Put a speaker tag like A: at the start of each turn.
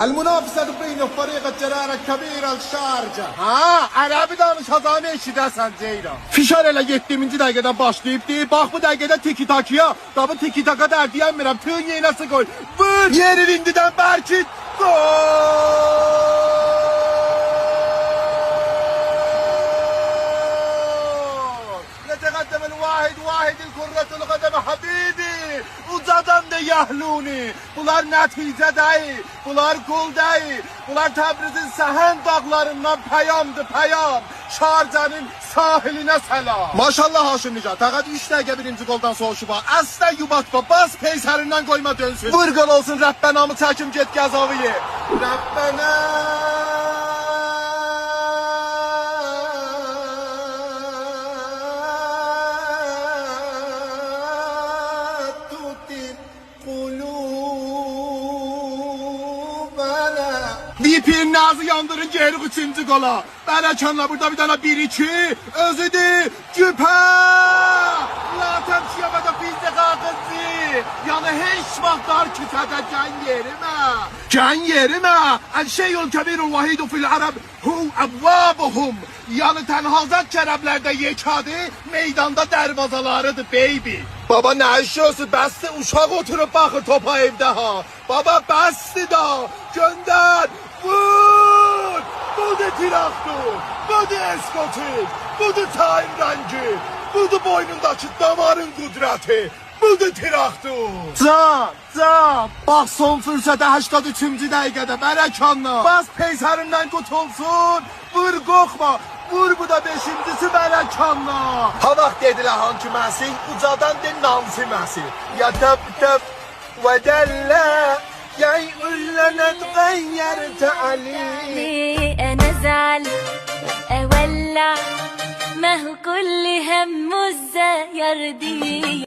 A: المنافسة بين فريق الجرارة الكبيرة الشارجة. Ha, Ərəbi danışacağını eşidəsən Ceyran. Fişar elə 7-ci dəqiqədən başlayıbdı. Bax bu dəqiqədə tiki-takiya. Da bu tiki-taka der deyəmirəm. Tün yeynəsi qoy. Vur! Yerir indidən Bərkit. Gol! يتقدم الواحد الكرة القدم حبيبي ucadan da yahluni. Bunlar nəticə deyil, bunlar gol deyil. Bunlar Təbrizin səhən dağlarından pəyamdır, pəyam. Şarcanın sahilinə səlam. Maşallah Haşim Nicat, təqəd 3 dəqiqə birinci goldan soğuşuba. Əslə yubatma, bas peysərindən qoyma dönsün. Vur gol olsun, Rəbbənamı çəkim get Gəzaviyə. Rəbbənə. VP'nin nazı yandırın geri 3. gola. Bərəkanla burada bir dənə 1-2. Özüdür. Güpə. Latem şiyabada bizdə qaqızı. Yəni heç vaxt dar kütədə gən yerimə. Gən yerimə. El-şeyul kebirul vahidu fil ərəb. Hu əvvabuhum. Yəni tənhazat kərəblərdə yekadı. Meydanda dərvazalarıdır baby. Baba nə işiyorsun? Bəsdi uşaq oturup baxır topa evdə ha. Baba bəsdi da. Gönder. Vur! Budur traktor, budur eskotik, budur tayin rengi, budur boynundakı damarın kudreti, budur traktor. Can, bax son fürsətə 83-cü dəqiqədə Bərəkanla. Bas peysərindən qutulsun, vur qoxma, vur bu da 5-incisi Bərəkanla. Ha vaxt dedilər hankiməsi, ucadan de nansiməsi. Ya təb və dəllə. يقول لنا اتغيرت عليه
B: ليه انا ازعل اولع ما هو كل همه ازاي يرضيه